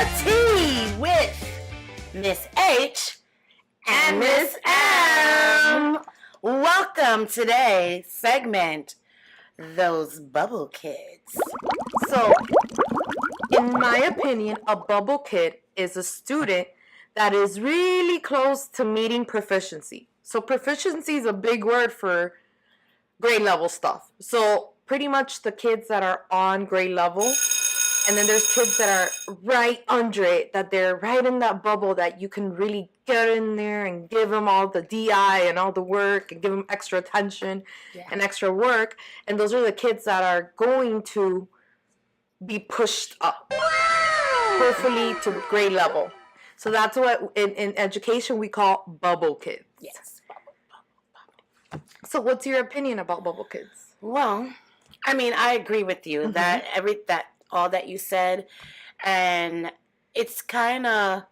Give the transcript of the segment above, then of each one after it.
Tea with Miss H and Miss M. Welcome to today's segment, Those Bubble Kids. So, in my opinion, a bubble kid is a student that is really close to meeting proficiency. So, proficiency is a big word for grade level stuff. So, pretty much the kids that are on grade level, and then there's kids that are right under it, that they're right in that bubble that you can really get in there and give them all the DI and all the work and give them extra attention and extra work. And those are the kids that are going to be pushed up, hopefully to grade level. So that's what in education we call bubble kids. Yes. So what's your opinion about bubble kids? Well, I mean, I agree with you that all that you said, and it's kind of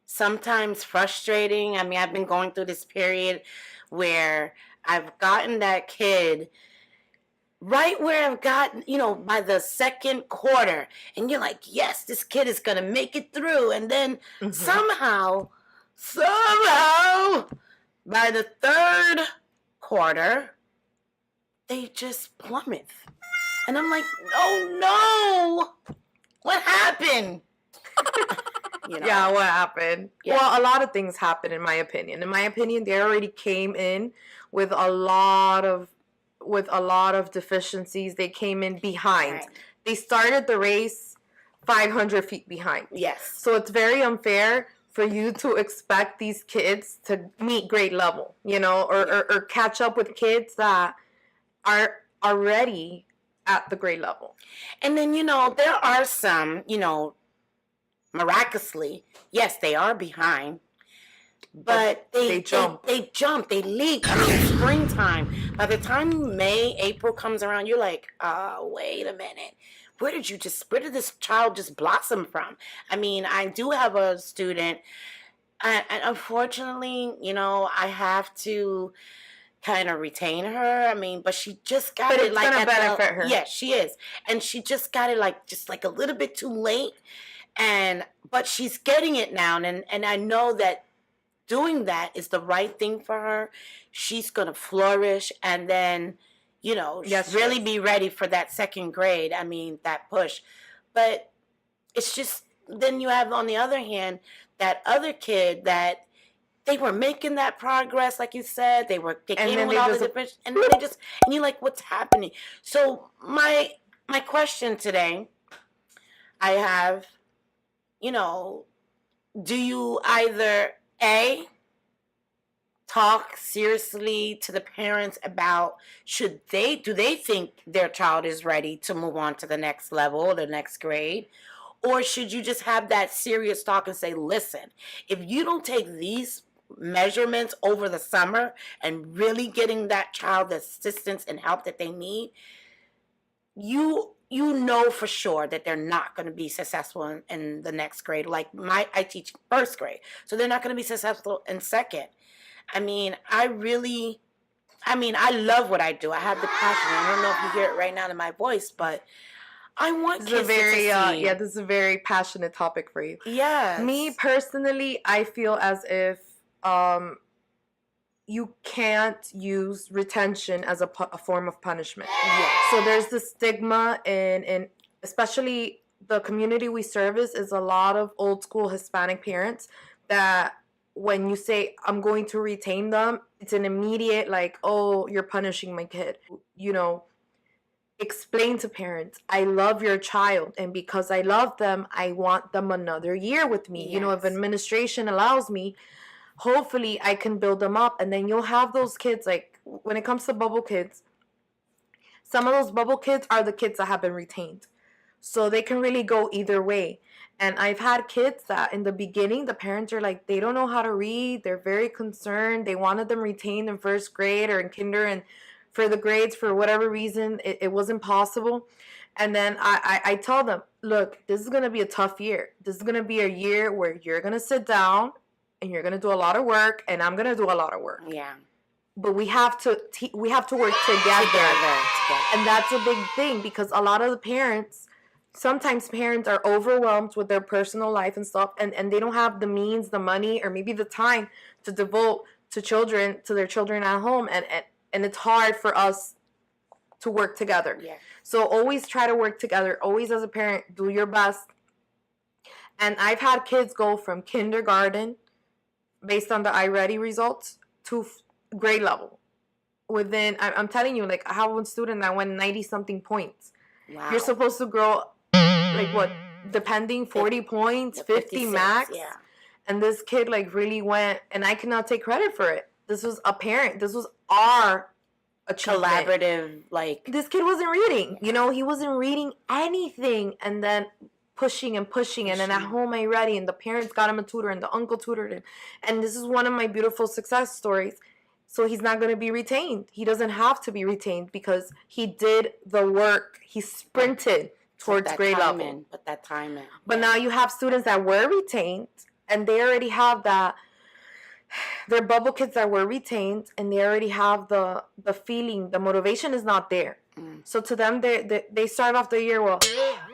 sometimes frustrating. I mean, I've been going through this period where I've gotten that kid right where I've gotten, by the second quarter, and you're like, yes, this kid is going to make it through. And then somehow, by the third quarter, they just plummet. And I'm like, no, what happened? Yeah, what happened? Yeah. Well, a lot of things happened, in my opinion. In my opinion, they already came in with a lot of deficiencies. They came in behind. Right. They started the race 500 feet behind. Yes. So it's very unfair for you to expect these kids to meet grade level, or catch up with kids that are already at the grade level. And then, there are some, miraculously, yes, they are behind, but they jump, they leap. I mean, springtime. By the time May, April comes around, you're like, wait a minute. Where did this child just blossom from? I mean, I do have a student, and unfortunately, I have to kind of retain her. I mean, but she just got it like gonna benefit her. Yeah, she is, and she just got it just a little bit too late, but she's getting it now, and I know that doing that is the right thing for her. She's gonna flourish, and then really be ready for that second grade. I mean, that push, but it's just then you have on the other hand that other kid that. They were making that progress, like you said. They came in with all the different, and then and you're like, what's happening? So my question today, I have, do you either talk seriously to the parents about do they think their child is ready to move on to the next level or the next grade? Or should you just have that serious talk and say, listen, if you don't take these measurements over the summer and really getting that child the assistance and help that they need, you know for sure that they're not going to be successful in the next grade. Like I teach first grade, so they're not going to be successful in second. I mean, I love what I do. I have the passion. I don't know if you hear it right now in my voice, but I want kids to succeed. This is a very passionate topic for you. Yes. Me personally, I feel as if you can't use retention as a form of punishment. Yes. So there's the stigma in especially the community we service is a lot of old school Hispanic parents that when you say I'm going to retain them, it's an immediate like, oh, you're punishing my kid. Explain to parents, I love your child, and because I love them, I want them another year with me. Yes. If administration allows me, hopefully I can build them up, and then you'll have those kids, like when it comes to bubble kids, some of those bubble kids are the kids that have been retained. So they can really go either way. And I've had kids that in the beginning, the parents are like, they don't know how to read. They're very concerned. They wanted them retained in first grade or in kinder, and for the grades, for whatever reason, it wasn't possible. And then I tell them, look, this is going to be a tough year. This is going to be a year where you're going to sit down and you're going to do a lot of work, and I'm going to do a lot of work. Yeah. But we have to work together. And that's a big thing, because a lot of the parents sometimes parents are overwhelmed with their personal life and stuff, and they don't have the means, the money, or maybe the time to devote to their children at home, and it's hard for us to work together. Yeah. So always try to work together. Always, as a parent, do your best. And I've had kids go from kindergarten, based on the iReady results, to grade level. Within, I'm telling you, like, I have one student that went 90-something points. Wow. You're supposed to grow, like, what, depending, 40 points, 50 56, max. yeah. And this kid, like, really went, and I cannot take credit for it. This was our achievement. Collaborative, like. This kid wasn't reading. You know, he wasn't reading anything. And then pushing. And then at home I read, and the parents got him a tutor, and the uncle tutored him. And this is one of my beautiful success stories. So he's not going to be retained. He doesn't have to be retained because he did the work. He sprinted towards grade level. Put that time in. But now you have students that were retained, and they already have that. They're bubble kids that were retained, and they already have the feeling. The motivation is not there. So to them, they start off the year, well,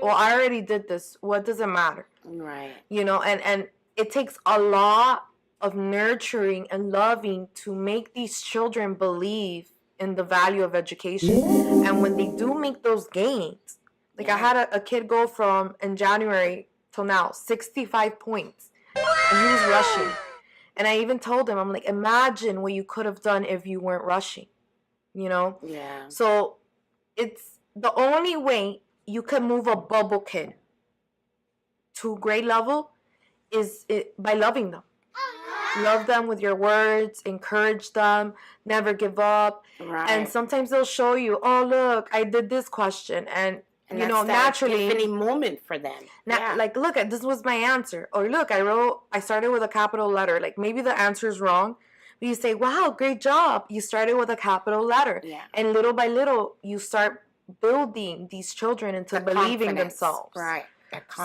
I already did this. What does it matter? Right. You know, and it takes a lot of nurturing and loving to make these children believe in the value of education. And when they do make those gains, like I had a kid go from, in January till now, 65 points. And he was rushing. And I even told him, I'm like, imagine what you could have done if you weren't rushing, you know? Yeah. So it's the only way you can move a bubble kid to grade level is by loving them. Love them with your words, encourage them, never give up. Right. And sometimes they'll show you, oh, look, I did this question. And you know, naturally, any moment for them. Like, look, this was my answer. Or look, I started with a capital letter. Like, maybe the answer is wrong, but you say, wow, great job. You started with a capital letter. Yeah. And little by little, you start building these children into believing themselves. Right.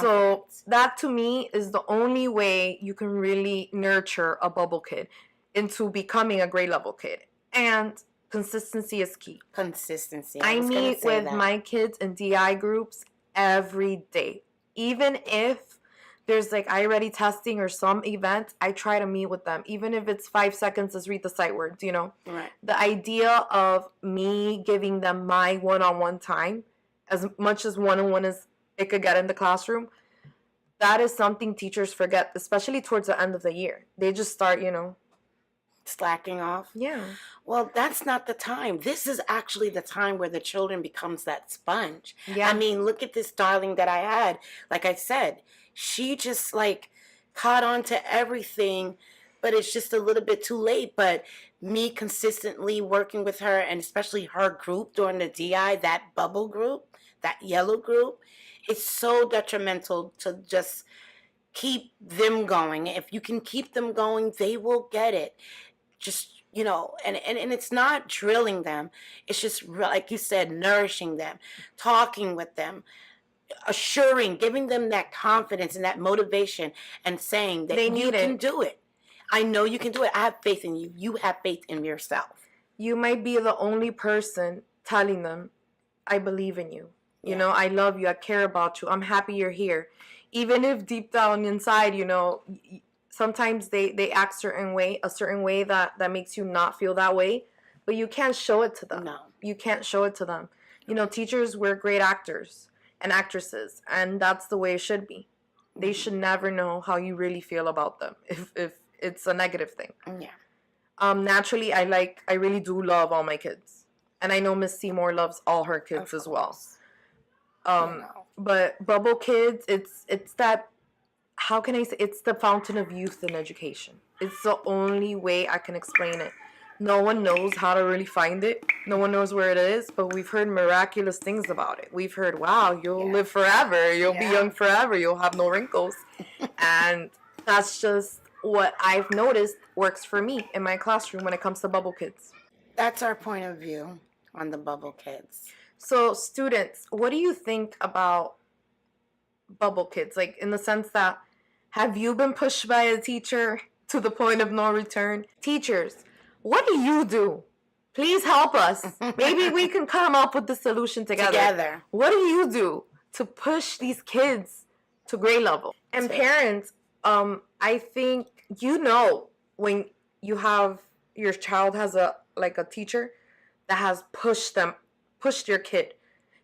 So that, to me, is the only way you can really nurture a bubble kid into becoming a grade level kid. And consistency is key. Consistency. I meet with my kids in DI groups every day. Even if there's like iReady testing or some event, I try to meet with them. Even if it's 5 seconds, let's read the sight words, you know. Right. The idea of me giving them my one-on-one time, as much as one-on-one as it could get in the classroom, that is something teachers forget, especially towards the end of the year. They just start, you know, slacking off. Yeah. Well, that's not the time. This is actually the time where the children becomes that sponge. Yeah. I mean, look at this darling that I had. Like I said, she just like caught on to everything, but it's just a little bit too late. But me consistently working with her, and especially her group during the DI, that bubble group, that yellow group, it's so detrimental to just keep them going. If you can keep them going, they will get it. Just, you know, and it's not drilling them. It's just, like you said, nourishing them, talking with them, assuring, giving them that confidence and that motivation, and saying that you can do it. I know you can do it. I have faith in you. You have faith in yourself. You might be the only person telling them, I believe in you. You know, I love you. I care about you. I'm happy you're here. Even if deep down inside, you know, sometimes they act a certain way that makes you not feel that way, but you can't show it to them. No. You can't show it to them. You know, teachers were great actors and actresses, and that's the way it should be. They should never know how you really feel about them if it's a negative thing. Yeah. Naturally, I really do love all my kids. And I know Miss Seymour loves all her kids as well. But bubble kids, it's that, how can I say, it's the fountain of youth in education. It's the only way I can explain it. No one knows how to really find it. No one knows where it is, but we've heard miraculous things about it. We've heard, wow, you'll live forever. You'll be young forever. You'll have no wrinkles. And that's just what I've noticed works for me in my classroom when it comes to bubble kids. That's our point of view on the bubble kids. So students, what do you think about bubble kids? Like, in the sense that, have you been pushed by a teacher to the point of no return? Teachers, what do you do? Please help us. Maybe we can come up with the solution together. What do you do to push these kids to grade level. And That's it. parents, I think when you have your child has a teacher that has pushed your kid,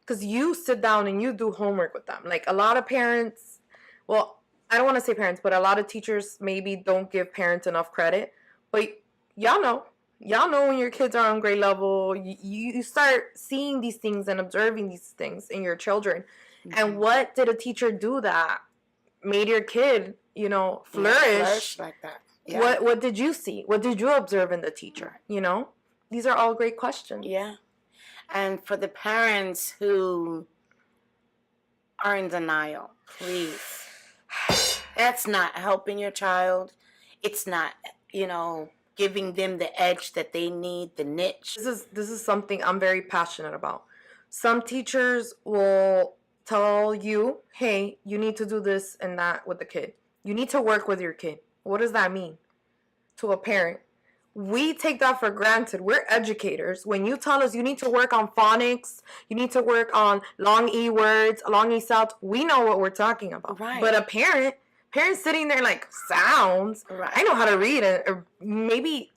because you sit down and you do homework with them. Like a lot of parents, well, I don't want to say parents, but a lot of teachers maybe don't give parents enough credit. But y'all know when your kids are on grade level, you start seeing these things and observing these things in your children. Mm-hmm. And what did a teacher do that made your kid, flourish like that? Yeah. What did you see? What did you observe in the teacher? These are all great questions. Yeah. And for the parents who are in denial, please. That's not helping your child. It's not, giving them the edge that they need, the niche. This is something I'm very passionate about. Some teachers will tell you, hey, you need to do this and that with the kid. You need to work with your kid. What does that mean to a parent? We take that for granted. We're educators. When you tell us you need to work on phonics, you need to work on long E words, long E sounds, we know what we're talking about. Right. But a parent sitting there like, sounds, right. I know how to read it. Or maybe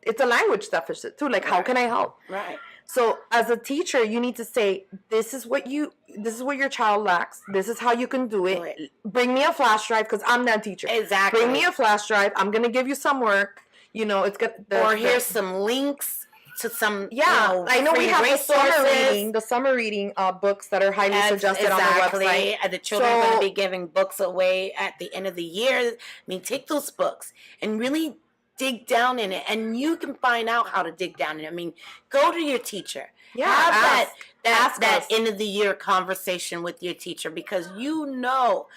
it's a language deficit too. Like, how can I help? Right. So as a teacher, you need to say, this is what your child lacks. This is how you can do it. Bring me a flash drive, because I'm that teacher. Exactly. Bring me a flash drive. I'm going to give you some work. It's good. Here's some links to some. Yeah, I know we have the summer reading books that are highly suggested on our website. The children are going to be giving books away at the end of the year. I mean, take those books and really dig down in it, and you can find out how to dig down in it. I mean, go to your teacher. Yeah, have that end of the year conversation with your teacher, because you know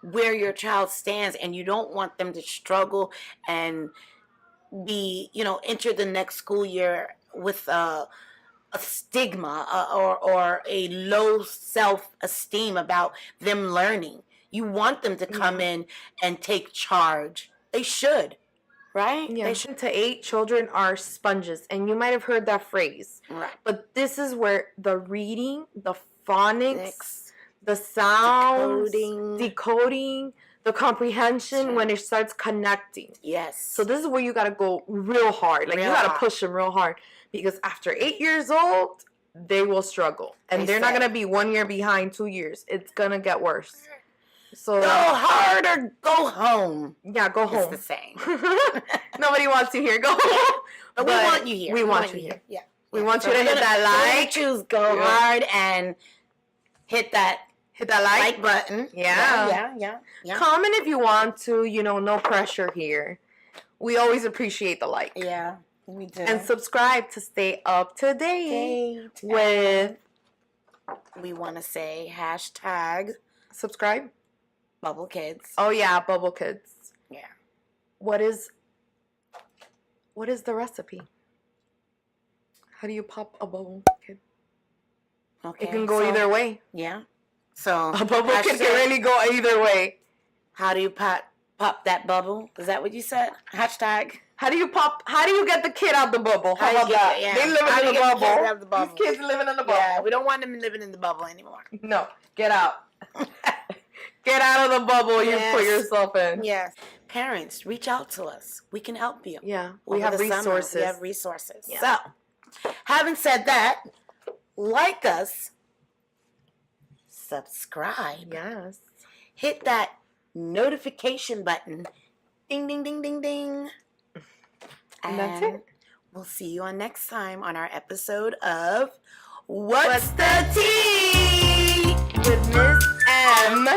where your child stands, and you don't want them to struggle and be, enter the next school year with a stigma or a low self-esteem about them learning. You want them to come in and take charge. They should. Right? Yeah. 7 to 8 children are sponges, and you might have heard that phrase. Right. But this is where the reading, the phonics, the sounds, decoding, the comprehension, when it starts connecting. Yes. So this is where you got to go real hard. Like, you got to push them real hard, because after 8 years old, they will struggle. And they're not going to be 1 year behind, 2 years. It's going to get worse. So go hard or go home. Yeah, go home. It's the same. Nobody wants you here. Go home. But we want you here. We want you here. Yeah. We want you to hit that like. Choose go hard and hit that like button. Yeah. Comment if you want to. No pressure here. We always appreciate the like. Yeah, we do. And subscribe to stay up to date with. We want to say hashtag subscribe. Bubble Kids. Oh yeah, Bubble Kids. Yeah. What is the recipe? How do you pop a bubble kid? Okay. It can go either way. Yeah. So a bubble kid can really go either way. How do you pop that bubble? Is that what you said? Hashtag. How do you get the kid out the bubble? How about that? Yeah. They living in the bubble. Out the bubble. These kids living in the bubble. Yeah, we don't want them living in the bubble anymore. No, get out. Get out of the bubble you put yourself in. Yes. Parents, reach out to us. We can help you. Yeah. We have resources. We have resources. Yeah. So, having said that, like us, subscribe. Yes. Hit that notification button. Ding, ding, ding, ding, ding. And that's it. We'll see you on next time on our episode of What's the Tea? With Miss M.